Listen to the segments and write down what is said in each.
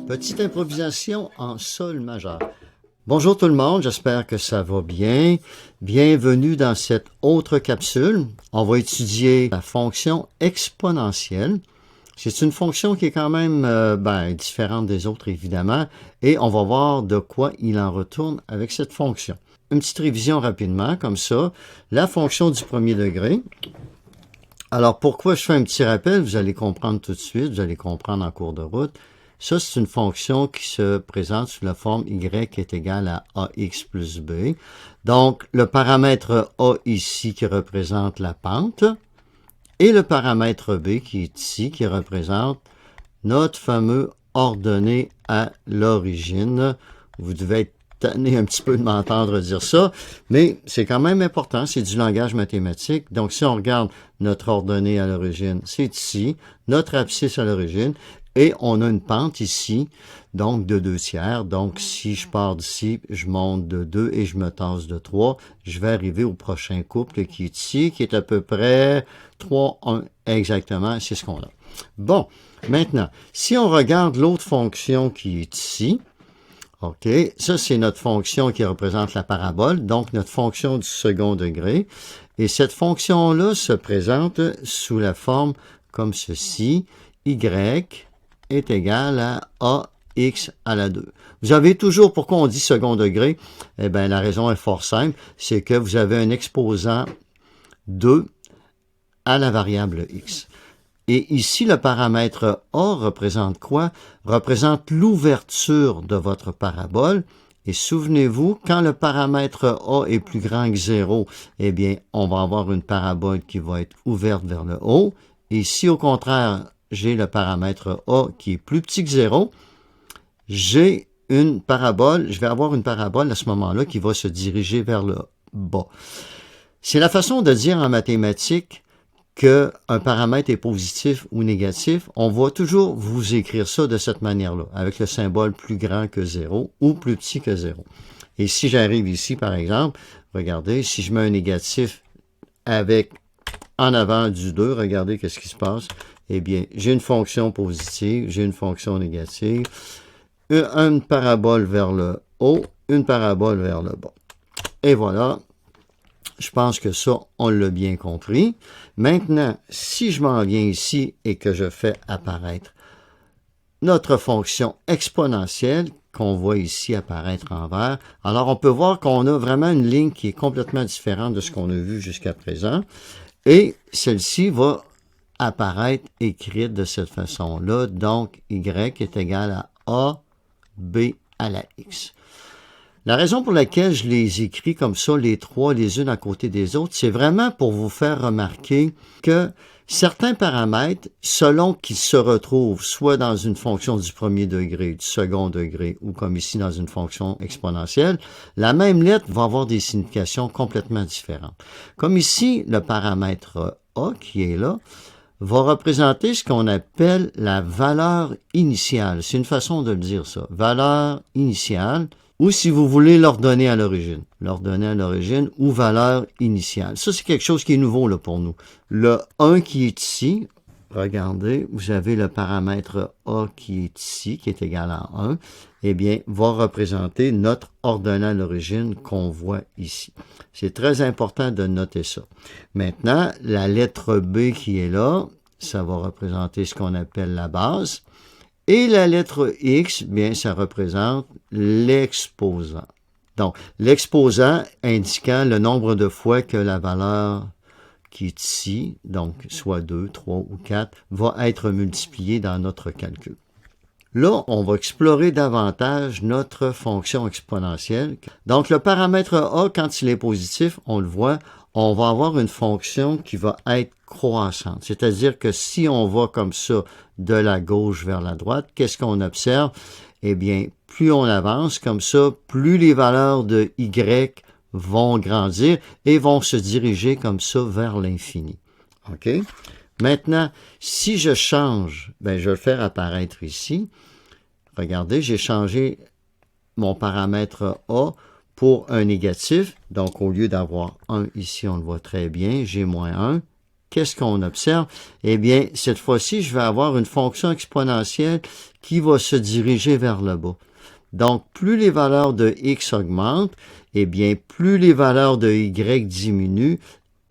Petite improvisation en sol majeur. Bonjour tout le monde, j'espère que ça va bien. Bienvenue dans cette autre capsule. On va étudier la fonction exponentielle. C'est une fonction qui est quand même différente des autres, évidemment, et on va voir de quoi il en retourne avec cette fonction. Une petite révision rapidement, comme ça. La fonction du premier degré. Alors, pourquoi je fais un petit rappel? Vous allez comprendre tout de suite, vous allez comprendre en cours de route. Ça, c'est une fonction qui se présente sous la forme y est égal à ax plus b. Donc, le paramètre a ici qui représente la pente et le paramètre b qui est ici qui représente notre fameux ordonnée à l'origine. Vous devez être tanné un petit peu de m'entendre dire ça, mais c'est quand même important, c'est du langage mathématique. Donc, si on regarde notre ordonnée à l'origine, c'est ici, notre abscisse à l'origine, et on a une pente ici, donc de 2/3. Donc, si je pars d'ici, je monte de 2 et je me tasse de 3, je vais arriver au prochain couple qui est ici, qui est à peu près 3, 1, exactement, c'est ce qu'on a. Bon, maintenant, si on regarde l'autre fonction qui est ici, OK, ça c'est notre fonction qui représente la parabole, donc notre fonction du second degré. Et cette fonction-là se présente sous la forme comme ceci, y est égal à ax à la 2. Vous avez toujours, pourquoi on dit second degré? Eh bien, la raison est fort simple, c'est que vous avez un exposant 2 à la variable x. Et ici, le paramètre a représente quoi? Représente l'ouverture de votre parabole. Et souvenez-vous, quand le paramètre a est plus grand que 0, eh bien, on va avoir une parabole qui va être ouverte vers le haut. Et si, au contraire, j'ai le paramètre a qui est plus petit que 0, j'ai une parabole, je vais avoir une parabole à ce moment-là qui va se diriger vers le bas. C'est la façon de dire en mathématiques qu'un paramètre est positif ou négatif, on va toujours vous écrire ça de cette manière-là, avec le symbole plus grand que 0 ou plus petit que 0. Et si j'arrive ici, par exemple, regardez, si je mets un négatif avec en avant du 2, regardez qu'est-ce qui se passe. Eh bien, j'ai une fonction positive, j'ai une fonction négative, une parabole vers le haut, une parabole vers le bas. Et voilà. Je pense que ça, on l'a bien compris. Maintenant, si je m'en viens ici et que je fais apparaître notre fonction exponentielle, qu'on voit ici apparaître en vert, alors on peut voir qu'on a vraiment une ligne qui est complètement différente de ce qu'on a vu jusqu'à présent. Et celle-ci va apparaître écrite de cette façon-là. Donc, y est égal à b à la x. La raison pour laquelle je les écris comme ça, les trois, les unes à côté des autres, c'est vraiment pour vous faire remarquer que certains paramètres, selon qu'ils se retrouvent soit dans une fonction du premier degré, du second degré, ou comme ici dans une fonction exponentielle, la même lettre va avoir des significations complètement différentes. Comme ici, le paramètre a, qui est là, va représenter ce qu'on appelle la valeur initiale. C'est une façon de le dire ça. Valeur initiale, ou si vous voulez l'ordonner à l'origine. L'ordonner à l'origine ou valeur initiale. Ça, c'est quelque chose qui est nouveau là, pour nous. Le 1 qui est ici, regardez, vous avez le paramètre a qui est ici, qui est égal à 1, eh bien, va représenter notre ordonnée à l'origine qu'on voit ici. C'est très important de noter ça. Maintenant, la lettre B qui est là, ça va représenter ce qu'on appelle la base. Et la lettre X, bien, ça représente l'exposant. Donc, l'exposant indiquant le nombre de fois que la valeur qui est ici, donc soit 2, 3 ou 4, va être multipliée dans notre calcul. Là, on va explorer davantage notre fonction exponentielle. Donc, le paramètre a, quand il est positif, on le voit, on va avoir une fonction qui va être croissante. C'est-à-dire que si on va comme ça de la gauche vers la droite, qu'est-ce qu'on observe? Eh bien, plus on avance comme ça, plus les valeurs de y vont grandir et vont se diriger comme ça vers l'infini. OK? Maintenant, si je change, ben, je vais le faire apparaître ici. Regardez, j'ai changé mon paramètre a pour un négatif. Donc, au lieu d'avoir 1 ici, on le voit très bien, j'ai moins 1. qu'est-ce qu'on observe? Eh bien, cette fois-ci, je vais avoir une fonction exponentielle qui va se diriger vers le bas. Donc, plus les valeurs de x augmentent, eh bien, plus les valeurs de y diminuent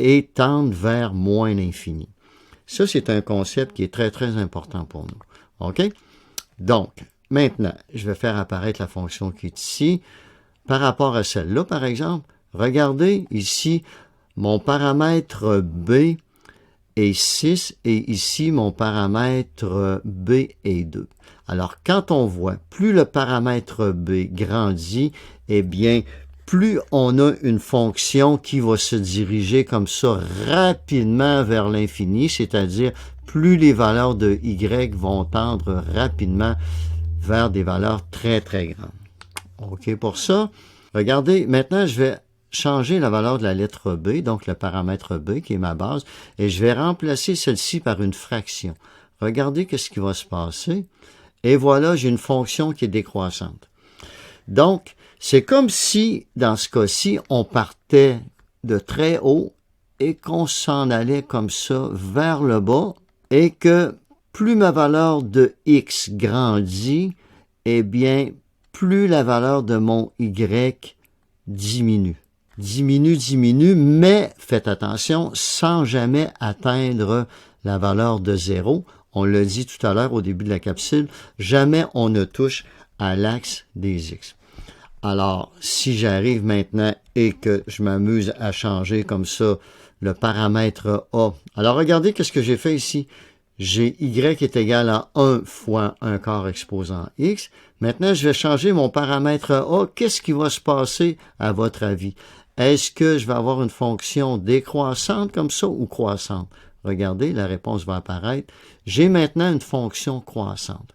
et tendent vers moins l'infini. Ça, c'est un concept qui est très, très important pour nous. OK? Donc, maintenant, je vais faire apparaître la fonction qui est ici. Par rapport à celle-là, par exemple, regardez ici, mon paramètre B est 6 et ici, mon paramètre B est 2. Alors, quand on voit, plus le paramètre B grandit, eh bien, plus on a une fonction qui va se diriger comme ça rapidement vers l'infini, c'est-à-dire plus les valeurs de y vont tendre rapidement vers des valeurs très, très grandes. OK pour ça? Regardez, maintenant, je vais changer la valeur de la lettre B, donc le paramètre B qui est ma base, et je vais remplacer celle-ci par une fraction. Regardez ce qui va se passer. Et voilà, j'ai une fonction qui est décroissante. Donc, c'est comme si, dans ce cas-ci, on partait de très haut et qu'on s'en allait comme ça vers le bas et que plus ma valeur de x grandit, eh bien, plus la valeur de mon y diminue. Diminue, mais faites attention, sans jamais atteindre la valeur de 0. On l'a dit tout à l'heure au début de la capsule, jamais on ne touche à l'axe des x. Alors, si j'arrive maintenant et que je m'amuse à changer comme ça le paramètre A. Alors, regardez qu'est-ce que j'ai fait ici. J'ai y est égal à 1 fois 1 quart exposant x. Maintenant, je vais changer mon paramètre A. Qu'est-ce qui va se passer à votre avis? Est-ce que je vais avoir une fonction décroissante comme ça ou croissante? Regardez, la réponse va apparaître. J'ai maintenant une fonction croissante.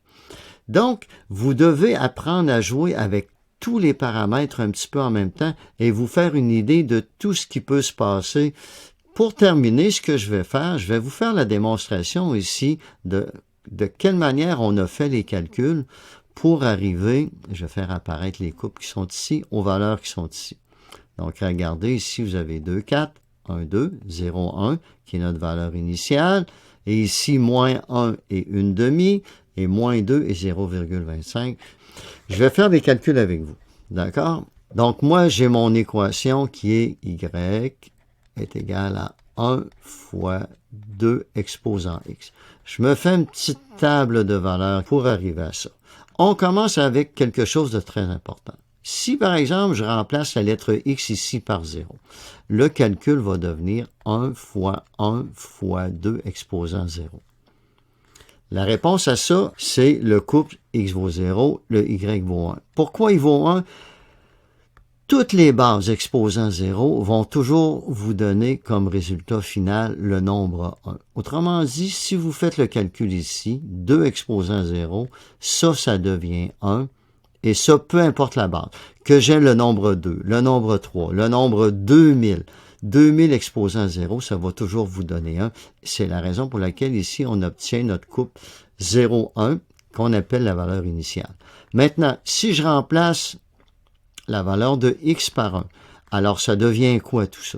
Donc, vous devez apprendre à jouer avec tous les paramètres un petit peu en même temps et vous faire une idée de tout ce qui peut se passer. Pour terminer, ce que je vais faire, je vais vous faire la démonstration ici de quelle manière on a fait les calculs pour arriver, je vais faire apparaître les courbes qui sont ici, aux valeurs qui sont ici. Donc, regardez, ici, vous avez 2, 4, 1, 2, 0, 1, qui est notre valeur initiale. Et ici, moins 1 et 1 demi, et moins 2 et 0,25. Je vais faire des calculs avec vous. D'accord? Donc, moi, j'ai mon équation qui est y est égal à 1 fois 2 exposant x. Je me fais une petite table de valeurs pour arriver à ça. On commence avec quelque chose de très important. Si, par exemple, je remplace la lettre x ici par 0, le calcul va devenir 1 fois 2 exposant 0. La réponse à ça, c'est le couple x vaut 0, le y vaut 1. Pourquoi il vaut 1? Toutes les bases exposant 0 vont toujours vous donner comme résultat final le nombre 1. Autrement dit, si vous faites le calcul ici, 2 exposant 0, ça devient 1. Et ça, peu importe la base. Que j'ai le nombre 2, le nombre 3, le nombre 2000. 2000 exposant 0, ça va toujours vous donner 1. C'est la raison pour laquelle ici, on obtient notre couple 0, 1, qu'on appelle la valeur initiale. Maintenant, si je remplace la valeur de x par 1, alors ça devient quoi tout ça?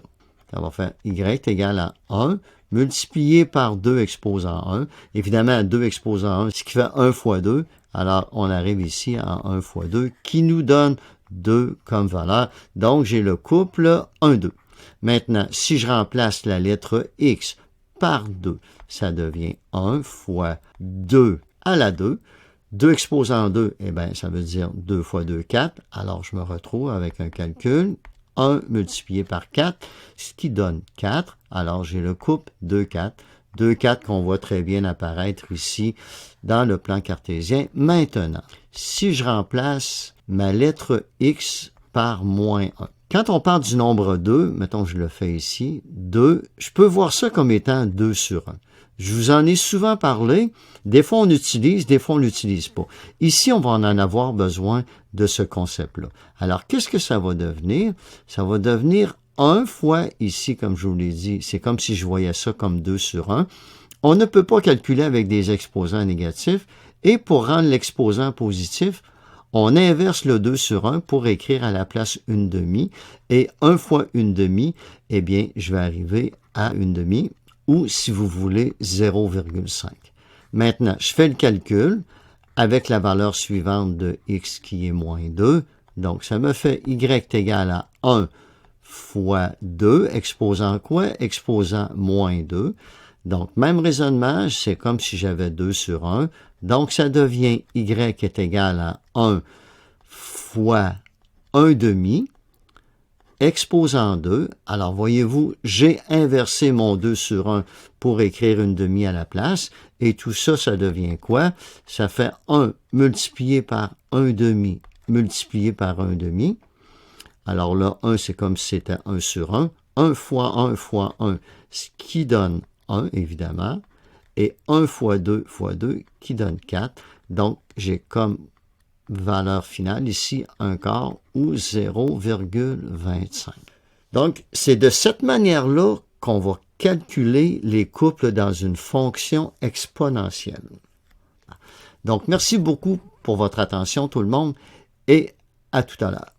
Ça va faire y égale à 1, multiplié par 2 exposant 1. Évidemment, 2 exposant 1, ce qui fait 1 fois 2. Alors, on arrive ici à 1 fois 2, qui nous donne 2 comme valeur. Donc, j'ai le couple 1, 2. Maintenant, si je remplace la lettre x par 2, ça devient 1 fois 2 à la 2. 2 exposant 2, eh bien, ça veut dire 2 fois 2, 4. Alors, je me retrouve avec un calcul 1 multiplié par 4, ce qui donne 4. Alors, j'ai le couple 2, 4. 2, 4 qu'on voit très bien apparaître ici dans le plan cartésien. Maintenant, si je remplace ma lettre x par moins 1. Quand on parle du nombre 2, mettons que je le fais ici, 2, je peux voir ça comme étant 2 sur 1. Je vous en ai souvent parlé. Des fois, on utilise, des fois, on l'utilise pas. Ici, on va en avoir besoin de ce concept-là. Alors, qu'est-ce que ça va devenir? Ça va devenir 1 fois ici, comme je vous l'ai dit, c'est comme si je voyais ça comme 2 sur 1. On ne peut pas calculer avec des exposants négatifs. Et pour rendre l'exposant positif, on inverse le 2 sur 1 pour écrire à la place 1 demi. Et 1 fois 1 demi, eh bien, je vais arriver à 1 demi. ou si vous voulez 0,5. Maintenant, je fais le calcul avec la valeur suivante de x qui est moins 2. Donc, ça me fait y égale à 1 fois 2, exposant quoi? Exposant moins 2. Donc, même raisonnement, c'est comme si j'avais 2 sur 1. Donc, ça devient y est égal à 1 fois 1 demi, exposant 2. Alors, voyez-vous, j'ai inversé mon 2 sur 1 pour écrire une demi à la place. Et tout ça, ça devient quoi? Ça fait 1 multiplié par 1 demi, multiplié par 1 demi. Alors là, 1, c'est comme si c'était 1 sur 1. 1 fois 1 fois 1, ce qui donne 1, évidemment. Et 1 fois 2 qui donne 4. Donc, j'ai comme valeur finale ici un quart ou 0,25. Donc, c'est de cette manière-là qu'on va calculer les couples dans une fonction exponentielle. Donc, merci beaucoup pour votre attention, tout le monde, et à tout à l'heure.